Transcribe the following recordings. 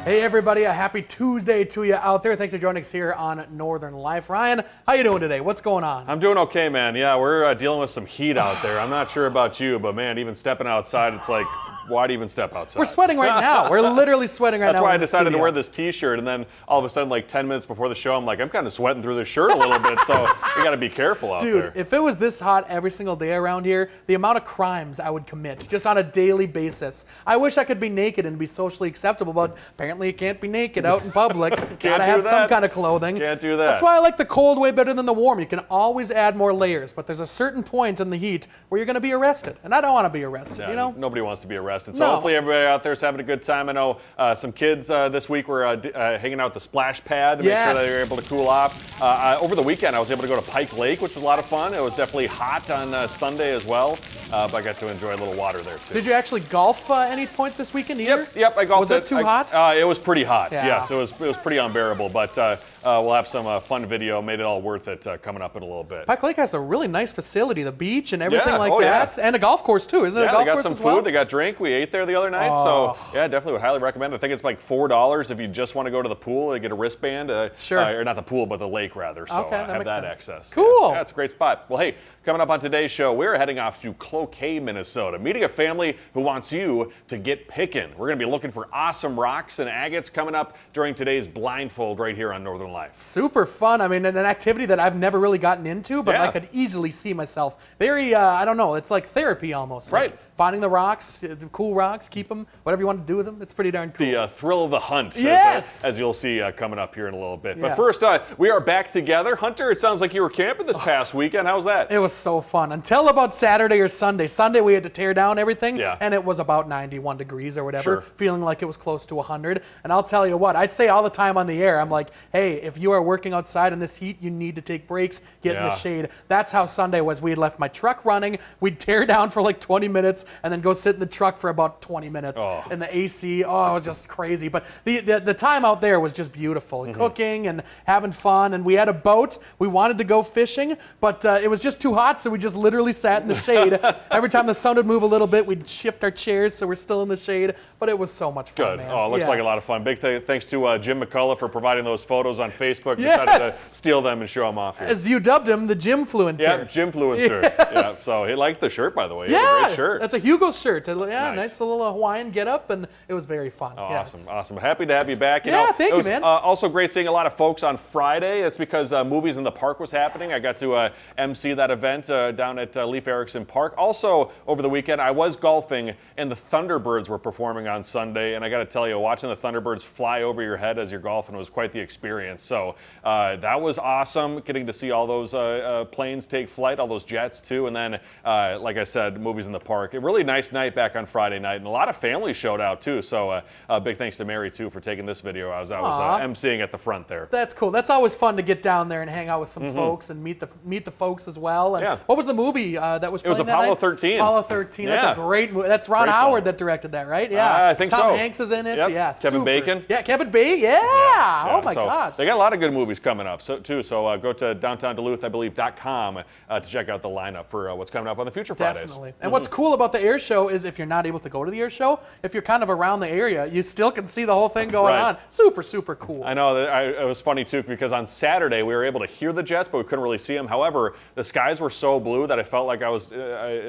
Hey everybody, a happy Tuesday to you out there. Thanks for joining us here on Northern Life. Ryan, how you doing today? What's going on? I'm doing okay, man. Yeah, we're dealing with some heat out there. I'm not sure about you, but man, even stepping outside, it's like, why do you even step outside? We're sweating right now. We're literally sweating right now. That's why I decided to wear this t-shirt, and then all of a sudden, like 10 minutes before the show, I'm like, I'm kind of sweating through this shirt a little bit, so you got to be careful out there. Dude, if it was this hot every single day around here, the amount of crimes I would commit just on a daily basis. I wish I could be naked and be socially acceptable, but apparently you can't be naked out in public. Gotta have some kind of clothing. Can't do that. That's why I like the cold way better than the warm. You can always add more layers, but there's a certain point in the heat where you're going to be arrested, and I don't want to be arrested, Yeah, you know? Nobody wants to be arrested, so No. hopefully everybody out there is having a good time. I know some kids this week were hanging out at the splash pad to make sure they were able to cool off. Over the weekend, I was able to go to Pike Lake, which was a lot of fun. It was definitely hot on Sunday as well, but I got to enjoy a little water there too. Did you actually golf any point this weekend either? Yep, I golfed. Was it too hot? It was pretty hot. Yeah. Yes, it was pretty unbearable, but we'll have some fun video. Made it all worth it coming up in a little bit. Pike Lake has a really nice facility, the beach and everything like yeah. that, and a golf course too, isn't it? Yeah, a golf they got course some as food, well? they got drink. We ate there the other night, so yeah, definitely would highly recommend it. I think it's like $4 if you just want to go to the pool and get a wristband. Sure. Or not the pool, but the lake rather. So Okay, that have makes that sense. access. Cool. Yeah, it's a great spot. Well, hey, coming up on today's show, we're heading off to Cloquet, Minnesota, meeting a family who wants you to get picking. We're going to be looking for awesome rocks and agates coming up during today's Blindfold right here on Northern Lights. Super fun. I mean, an activity that I've never really gotten into, but Yeah. I could easily see myself. Very, I don't know, it's like therapy almost. Right. Like finding the rocks, the cool rocks, keep them, whatever you want to do with them. It's pretty darn cool. The thrill of the hunt, Yes! as you'll see coming up here in a little bit. But Yes. first, we are back together. Hunter, it sounds like you were camping this past weekend. How was that? It was so fun until about Saturday or Sunday. Sunday we had to tear down everything, Yeah. and it was about 91 degrees or whatever, Sure. feeling like it was close to 100. And I'll tell you what, I say all the time on the air, I'm like, hey, if you are working outside in this heat, you need to take breaks, get in the Yeah. shade. That's how Sunday was. We had left my truck running, we'd tear down for like 20 minutes, and then go sit in the truck for about 20 minutes in the AC. Oh, it was just crazy. But the time out there was just beautiful. Cooking and having fun, and we had a boat. We wanted to go fishing, but it was just too hot, so we just literally sat in the shade. Every time the sun would move a little bit, we'd shift our chairs so we're still in the shade, but it was so much fun, Good. man. Oh, it looks like a lot of fun. Big thanks to Jim McCullough for providing those photos on Facebook. Decided to Yes! steal them and show them off here. As you dubbed him, the Gymfluencer. Yeah, Jimfluencer. Yeah, so he liked the shirt, by the way. It was a great shirt. That's a Hugo shirt. Yeah, Nice. nice little Hawaiian get-up, and it was very fun. Oh, Yes. awesome. Happy to have you back. You Yeah, know, thank it was, you, man. Also great seeing a lot of folks on Friday. It's because Movies in the Park was happening. I got to MC that event down at Leif Erikson Park. Also, over the weekend, I was golfing, and the Thunderbirds were performing on Sunday. And I got to tell you, watching the Thunderbirds fly over your head as you're golfing was quite the experience. So that was awesome, getting to see all those planes take flight, all those jets too. And then, like I said, Movies in the Park. A really nice night back on Friday night, and a lot of families showed out too. So big thanks to Mary too for taking this video. I was emceeing at the front there. That's cool. That's always fun to get down there and hang out with some folks and meet the folks as well. And Yeah. what was the movie that was It was playing that Apollo night? 13. Apollo 13. Yeah. That's a great movie. That's Ron Great Howard film. that directed that, right? Yeah. I think Tom so. Hanks is in it. Yep. Yeah. Kevin super. Bacon. Yeah, Kevin Bacon. Yeah. Oh my so gosh. They got a lot of good movies coming up too. So go to downtown Duluth, I believe.com to check out the lineup for what's coming up on the future Fridays. Definitely. And what's cool about the air show is if you're not able to go to the air show, if you're kind of around the area, you still can see the whole thing going Right. on. Super, super cool. I know it was funny too because on Saturday we were able to hear the jets, but we couldn't really see them. However, the skies were so blue that I felt like I was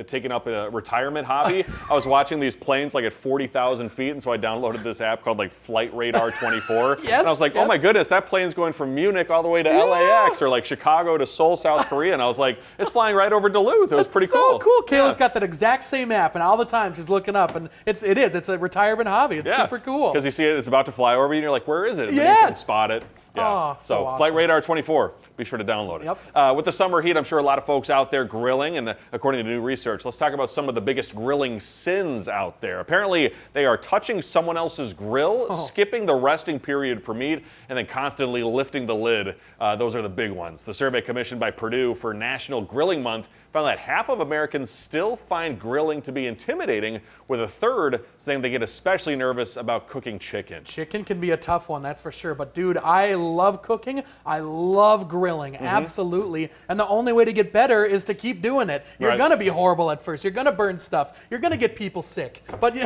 taking up a retirement hobby. I was watching these planes like at 40,000 feet, and so I downloaded this app called like Flight Radar 24. Yes, and I was like, oh my goodness, that plane's going from Munich all the way to LAX or like Chicago to Seoul, South Korea. And I was like, it's flying right over Duluth. It was pretty so cool. Kayla's got that exact same app, and all the time she's looking up, and it's a retirement hobby. It's super cool. Because you see it's about to fly over you, and you're like, where is it? And then you can Yes. spot it. Yeah. Oh, so awesome. Flight Radar 24. Be sure to download it. Yep. With the summer heat, I'm sure a lot of folks out there grilling, and according to new research, let's talk about some of the biggest grilling sins out there. Apparently, they are touching someone else's grill, skipping the resting period for meat, and then constantly lifting the lid. Those are the big ones. The survey commissioned by Purdue for National Grilling Month found that half of Americans still find grilling to be intimidating, with a third saying they get especially nervous about cooking chicken. Chicken can be a tough one, that's for sure. But dude, I love cooking. I love grilling, absolutely. And the only way to get better is to keep doing it. You're Right. gonna be horrible at first. You're gonna burn stuff. You're gonna get people sick. But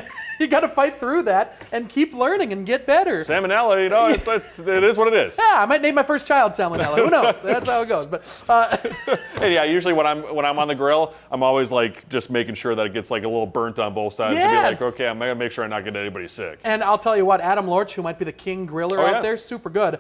You got to fight through that and keep learning and get better. Salmonella, you know, it is what it is. Yeah, I might name my first child Salmonella. Who knows? That's how it goes. But Hey, yeah, usually when I'm on the grill, I'm always like just making sure that it gets like a little burnt on both sides to be Yes. like, okay, I'm gonna make sure I'm not getting anybody sick. And I'll tell you what, Adam Lorch, who might be the king griller Oh, yeah. out there, super good.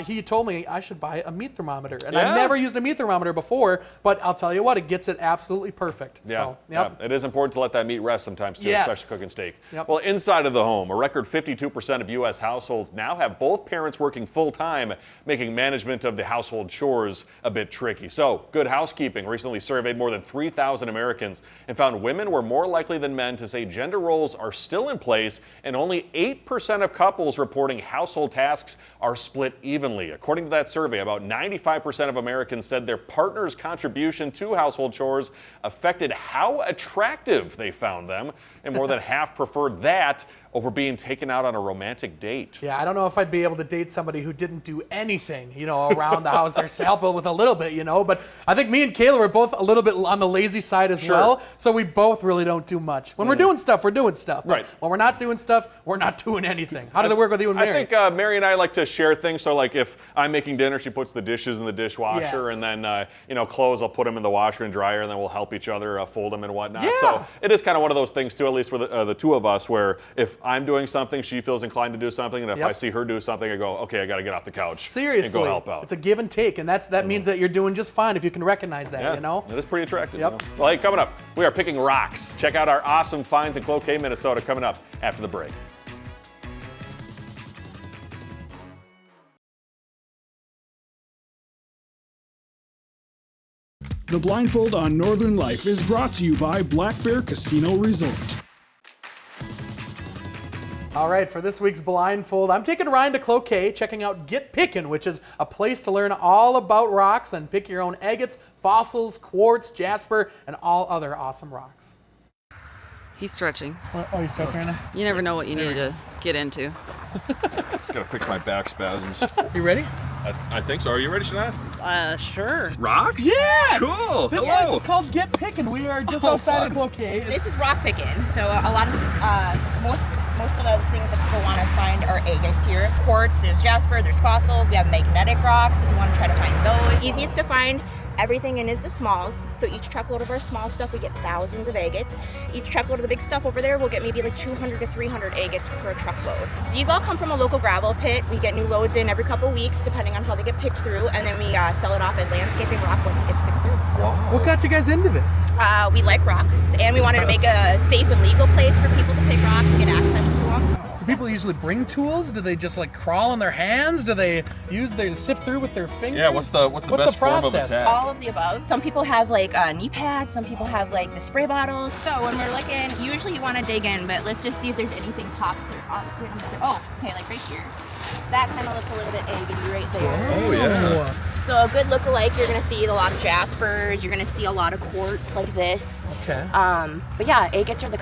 He told me I should buy a meat thermometer, and Yeah. I've never used a meat thermometer before. But I'll tell you what, it gets it absolutely perfect. Yeah, So, yep. yeah, it is important to let that meat rest sometimes too, Yes. especially cooking steak. Yep. Well, inside of the home, a record 52% of U.S. households now have both parents working full-time, making management of the household chores a bit tricky. So, Good Housekeeping recently surveyed more than 3,000 Americans and found women were more likely than men to say gender roles are still in place, and only 8% of couples reporting household tasks are split evenly. According to that survey, about 95% of Americans said their partner's contribution to household chores affected how attractive they found them, and more than half preferred that over being taken out on a romantic date. Yeah, I don't know if I'd be able to date somebody who didn't do anything, around the house or help out with a little bit, But I think me and Kayla are both a little bit on the lazy side as Sure. well. So we both really don't do much. When we're doing stuff, we're doing stuff. But Right. when we're not doing stuff, we're not doing anything. How does it work with you and Mary? I think Mary and I like to share things. So, like, if I'm making dinner, she puts the dishes in the dishwasher, Yes. and then clothes, I'll put them in the washer and dryer, and then we'll help each other fold them and whatnot. Yeah. So it is kind of one of those things too, at least with the two of us, where if I'm doing something, she feels inclined to do something, and if Yep. I see her do something, I go, okay, I got to get off the couch Seriously, and go help out. it's a give and take, and that means that you're doing just fine if you can recognize that. It is pretty attractive. Yep. Well, hey, coming up, we are picking rocks. Check out our awesome finds in Cloquet, Minnesota, coming up after the break. The Blindfold on Northern Life is brought to you by Black Bear Casino Resort. All right, for this week's Blindfold, I'm taking Ryan to Cloquet, checking out Get Pickin', which is a place to learn all about rocks and pick your own agates, fossils, quartz, jasper, and all other awesome rocks. He's stretching. Oh, you stretching right now? You never know what you need to get into. Just gotta fix my back spasms. You ready? I think so. Are you ready, Shania? Sure. Rocks? Yes! Cool. This Hello. place is called Get Pickin'. We are just outside of Cloquet. This is rock picking. So a lot of most of the things that people want to find are agates here. Quartz, there's jasper, there's fossils. We have magnetic rocks if you want to try to find those. Easiest to find. Everything in is the smalls. So each truckload of our small stuff, we get thousands of agates. Each truckload of the big stuff over there, we'll get maybe like 200 to 300 agates per truckload. These all come from a local gravel pit. We get new loads in every couple weeks, depending on how they get picked through, and then we sell it off as landscaping rock once it gets picked through. So What got you guys into this? we like rocks, and we wanted to make a safe and legal place for people to pick rocks and get access to them. Do people usually bring tools? Do they just crawl on their hands? Do they sift through with their fingers? Yeah, what's the best form of process? attack? All of the above. Some people have knee pads, some people have the spray bottles. So when we're looking, usually you want to dig in, but let's just see if there's anything tops or on. Okay, like right here. That kind of looks a little bit agate right there. Oh, yeah. So a good lookalike, you're gonna see a lot of jaspers, you're gonna see a lot of quartz like this. Okay. But yeah, agates are the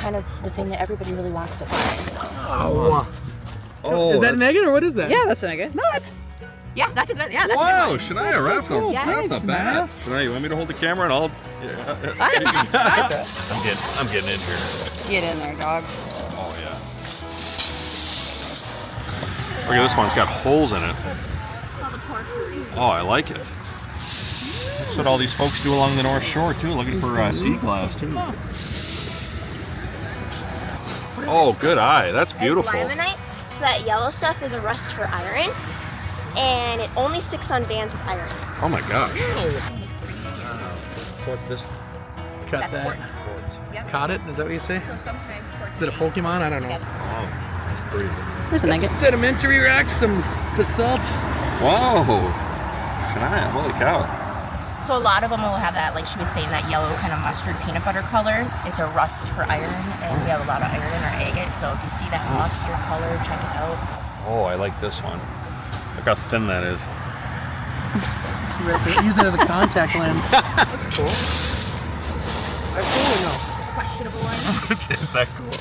thing that everybody really wants to find. Oh, Is that an agate or what is that? Yeah, that's not good. What? Yeah, that's a good. Yeah, that's Wow, a good Shania, right off the Yeah, right off the thanks, bat. Shania, you want me to hold the camera and I'll? I'm getting in here. Get in there, dog. Oh yeah. Look at this one. It's got holes in it. Oh, I like it. That's what all these folks do along the North Shore too, looking for sea glass too. Oh, good eye. That's beautiful. Limonite, so that yellow stuff is a rust for iron, and it only sticks on bands with iron. Oh my gosh. What's this? Cut That's that. Yep. Caught it? Is that what you say? So sometimes quartz Is it a Pokemon? I don't know. There's a nugget. Sedimentary rocks, some basalt. Whoa. Shania, holy cow. So a lot of them will have that, like she was saying, that yellow kind of mustard peanut butter color. It's a rust for iron, and we have a lot of iron in our agate. So if you see that mustard color, check it out. Oh, I like this one. Look how thin that is. See right there. Use it as a contact lens. That's cool. That's cool or no? Questionable one. Is that cool?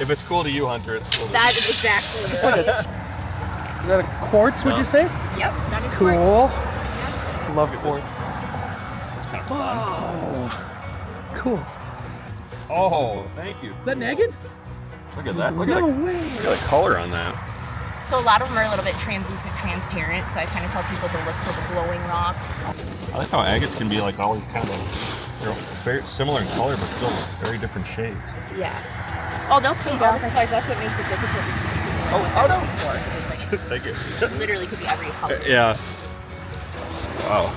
If it's cool to you, Hunter, it's cool to That is exactly it. Is that a quartz, would you say? Yep, that is Cool. quartz. Love quartz. kind of fun. Cool. Oh, thank you. Is that an agate? Look at that. Look at the color on that. So a lot of them are a little bit translucent, transparent. So I kind of tell people to look for the glowing rocks. I like how agates can be like always kind of, they're very similar in color, but still very different shades. Yeah. Oh, they'll come all different colors. That's what makes it difficult to teach people. Oh, no. It's like, Thank you. literally could be every color. Yeah. Wow.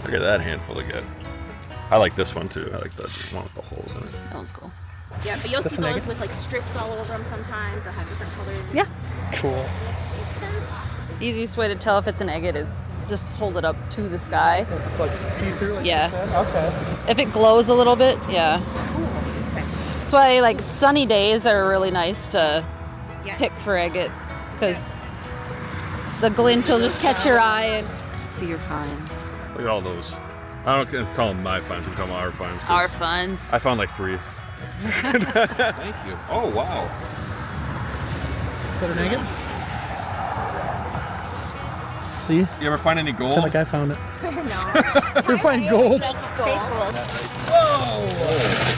Look at that handful of good. I like this one too. I like the one with the holes in it. That one's cool. Yeah, but you'll This see an those agate? with like strips all over them sometimes. They'll have different colors. Yeah. Cool. Easiest way to tell if it's an agate is just hold it up to the sky. It's like see-through, like Yeah. you said? Okay. If it glows a little bit, yeah. That's why like sunny days are really nice to Yes. pick for agates because the glint will just catch your eye and see your finds. Look at all those. I don't call them my finds. We call them our finds. 'Cause Our finds. I found like 3. Thank you. Oh wow. Is that an agate? See? You ever find any gold? Sound like I found it. No. You're finding gold. Fake gold.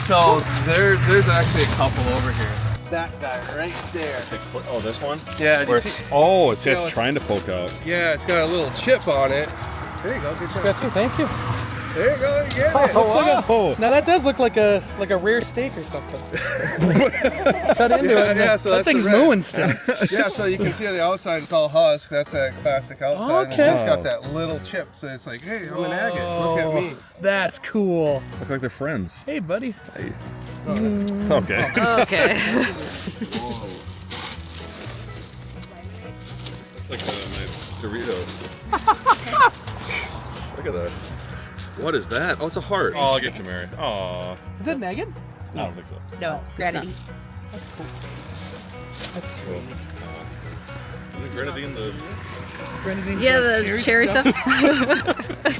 So there's actually a couple over here. That guy right there. Oh, this one? Yeah, Where you it's, see, it's see how just it's- trying to poke out. yeah, it's got a little chip on it. There you go, good job. Thank you. There you go, you get it. Looks like now that does look like a rare steak or something. Cut into it. Yeah, so that that's thing's the red. mooing still. Yeah, so you can see on the outside it's all husk. That's that classic outside. Okay. And it's just got that little chip, so it's like, hey, I'm an agate. Look at me. That's cool. Look like they're friends. Hey, buddy. Hey. Okay. Okay. Like my Doritos. Look at that. What is that? Oh, it's a heart. Oh, I'll get to Mary. Oh, Is it an agate? I don't think so. No, granity. That's sweet. Is it grenadine the? Grenadine Yeah, the cherry stuff.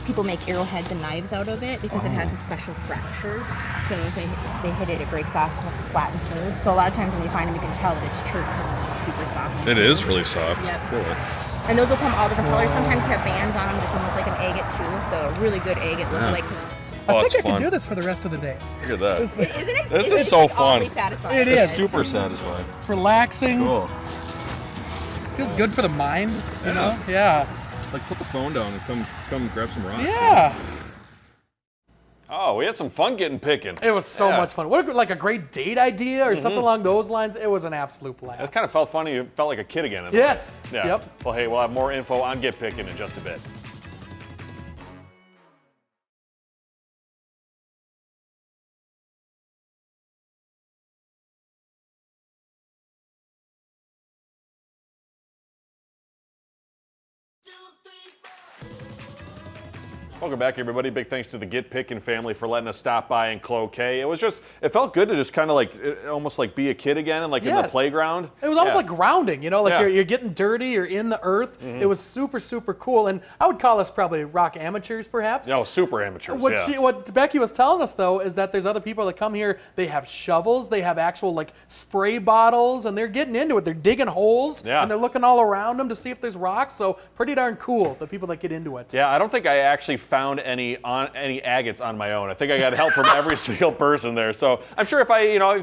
People make arrowheads and knives out of it because it has a special fracture. So if they hit it, it breaks off flat and smooth. So a lot of times when you find them, you can tell that it's true because it's just super soft. It is really soft. Yep. Cool. And those will come all different colors. Sometimes have bands on them, just almost like an agate too. So a really good agate looks Yeah. like. Oh, I it's think I fun. could do this for the rest of the day. Look at that. It's, Isn't it? This is It's so like fun. oddly satisfying. It It's is. super satisfying. relaxing. Cool. Feels good for the mind, you Yeah. know? Yeah. Like put the phone down and come grab some rocks. Yeah. Oh, we had some fun getting picking. It was so Yeah. much fun. What like a great date idea or something along those lines. It was an absolute blast. It kind of felt funny. You felt like a kid again. In a Yes. way. Yeah. Yep. Well, hey, we'll have more info on Get Picking in just a bit. Welcome back, everybody. Big thanks to the Get Pickin' family for letting us stop by in Cloquet. It felt good to just kind of like, almost like be a kid again and like in the Yes. playground. It was almost Yeah. like grounding, you know, like Yeah. you're getting dirty, you're in the earth. It was super, super cool. And I would call us probably rock amateurs, perhaps. No, super amateurs. Yeah. What Becky was telling us though is that there's other people that come here. They have shovels, they have actual like spray bottles, and they're getting into it. They're digging holes, Yeah. and they're looking all around them to see if there's rocks. So pretty darn cool. The people that get into it. Yeah, I don't think I actually found any agates on my own. I think I got help from every single person there. So I'm sure if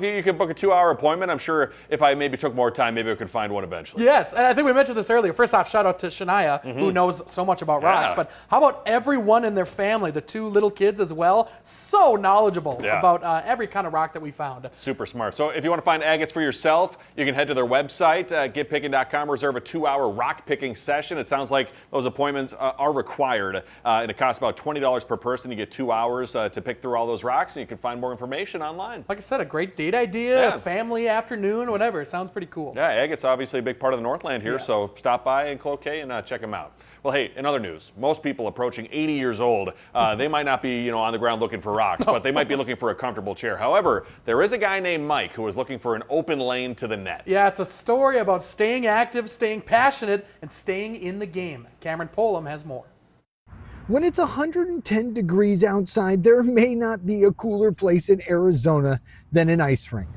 you could book a 2-hour appointment, I'm sure if I maybe took more time, maybe I could find one eventually. Yes, and I think we mentioned this earlier. First off, shout out to Shania, who knows so much about rocks. Yeah. But how about everyone in their family, the 2 little kids as well, so knowledgeable Yeah. about every kind of rock that we found. Super smart. So if you want to find agates for yourself, you can head to their website, getpicking.com, reserve a 2-hour rock picking session. It sounds like those appointments are required, and it costs about $20 per person. You get 2 hours to pick through all those rocks, and you can find more information online. Like I said, a great date idea, Yeah. a family afternoon, whatever. It sounds pretty cool. Yeah, agates obviously a big part of the Northland here, Yes. so stop by in Cloquet and check them out. Well, hey, in other news, most people approaching 80 years old, they might not be, on the ground looking for rocks, but they might be looking for a comfortable chair. However, there is a guy named Mike who is looking for an open lane to the net. Yeah, it's a story about staying active, staying passionate, and staying in the game. Cameron Polam has more. When it's 110 degrees outside, there may not be a cooler place in Arizona than an ice rink.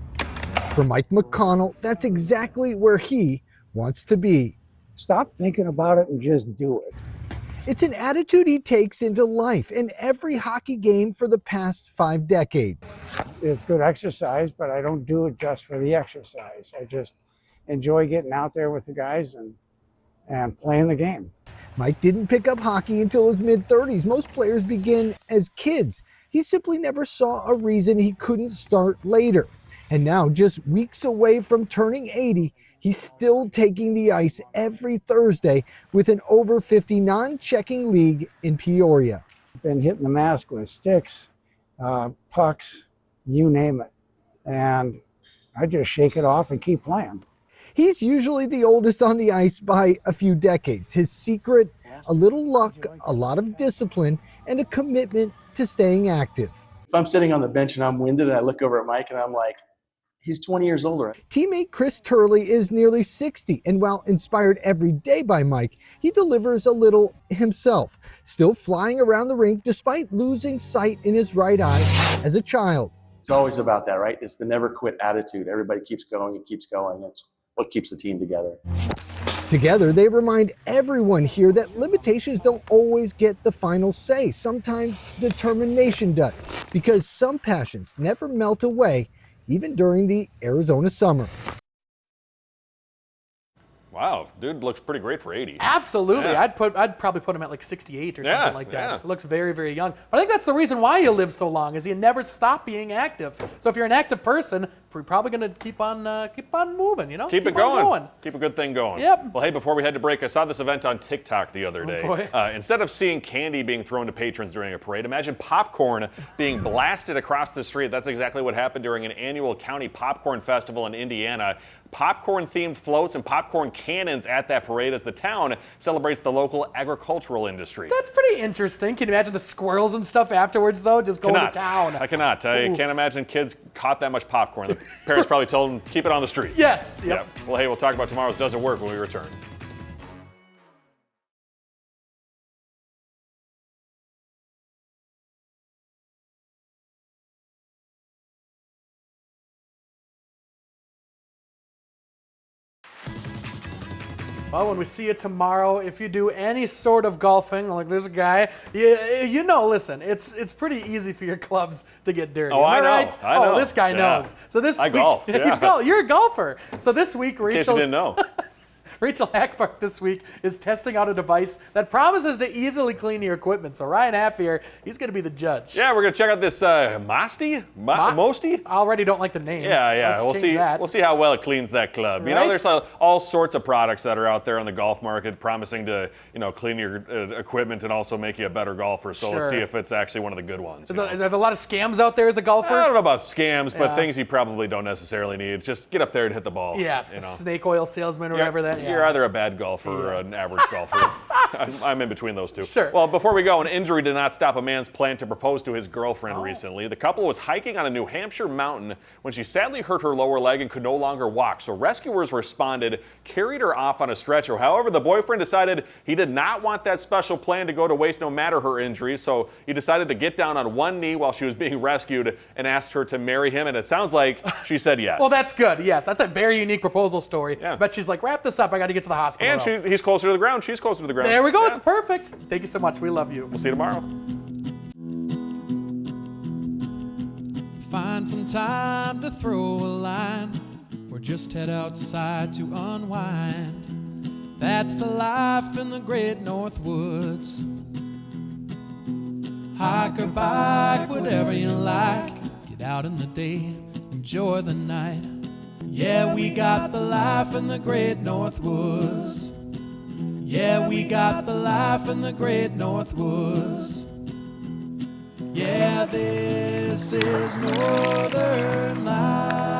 For Mike McConnell, that's exactly where he wants to be. Stop thinking about it and just do it. It's an attitude he takes into life in every hockey game for the past 5 decades. It's good exercise, but I don't do it just for the exercise. I just enjoy getting out there with the guys and playing the game. Mike didn't pick up hockey until his mid-30s. Most players begin as kids. He simply never saw a reason he couldn't start later. And now, just weeks away from turning 80, he's still taking the ice every Thursday with an over 50 non-checking league in Peoria. Been hitting the mask with sticks, pucks, you name it. And I just shake it off and keep playing. He's usually the oldest on the ice by a few decades. His secret, a little luck, a lot of discipline, and a commitment to staying active. If I'm sitting on the bench and I'm winded and I look over at Mike and I'm like, he's 20 years older. Teammate Chris Turley is nearly 60, and while inspired every day by Mike, he delivers a little himself, still flying around the rink despite losing sight in his right eye as a child. It's always about that, right? It's the never quit attitude. Everybody keeps going and keeps going. It's what keeps the team together. Together, they remind everyone here that limitations don't always get the final say. Sometimes determination does, because some passions never melt away, even during the Arizona summer. Wow, dude looks pretty great for 80. Absolutely. Yeah. I'd probably put him at like 68 or Yeah, something like that. yeah. He looks very, very young. But I think that's the reason why you live so long, is you never stop being active. So if you're an active person, we're probably going to keep on moving, you know? Keep it on going. Keep a good thing going. Yep. Well, hey, before we head to break, I saw this event on TikTok the other day. boy. Instead of seeing candy being thrown to patrons during a parade, imagine popcorn being blasted across the street. That's exactly what happened during an annual county popcorn festival in Indiana. Popcorn-themed floats and popcorn cannons at that parade as the town celebrates the local agricultural industry. That's pretty interesting. Can you imagine the squirrels and stuff afterwards, though, just going to town? I cannot. I can't imagine kids caught that much popcorn. The parents probably told them, keep it on the street. Yes. Yep. Yeah. Well, hey, we'll talk about tomorrow's Doesn't Work when we return. Well, when we see you tomorrow, if you do any sort of golfing, like there's a guy, you know, listen, it's pretty easy for your clubs to get dirty. Oh, Am I I know. right? I know. Oh, this guy knows. So this I week, golf. Yeah. You're a golfer. So this week, In case you didn't know. Rachel Hackbarth this week is testing out a device that promises to easily clean your equipment. So Ryan Haff here, he's going to be the judge. Yeah, we're going to check out this Mosty? I already don't like the name. Yeah. Let's change that. We'll see how well it cleans that club. You know, Right? there's all sorts of products that are out there on the golf market promising to, clean your equipment and also make you a better golfer. So let's Sure. see if it's actually one of the good ones. Is there a lot of scams out there as a golfer? I don't know about scams, but Yeah. things you probably don't necessarily need. Just get up there and hit the ball. Yes, you the know. snake oil salesman or whatever that. You're either a bad golfer or an average golfer. I'm in between those two. Sure. Well, before we go, an injury did not stop a man's plan to propose to his girlfriend recently. The couple was hiking on a New Hampshire mountain when she sadly hurt her lower leg and could no longer walk. So rescuers responded, carried her off on a stretcher. However, the boyfriend decided he did not want that special plan to go to waste no matter her injuries. So he decided to get down on one knee while she was being rescued and asked her to marry him. And it sounds like she said yes. Well, that's good. Yes, that's a very unique proposal story. Yeah. But she's like, wrap this up. I got to get to the hospital. And he's closer to the ground. She's closer to the ground. There we go. Yeah. It's perfect. Thank you so much. We love you. We'll see you tomorrow. Find some time to throw a line or just head outside to unwind. That's the life in the great North Woods. Hike or bike, whatever you like. Get out in the day, enjoy the night. Yeah, we got the life in the great North Woods. Yeah, we got the life in the great North Woods. Yeah, this is Northern Life.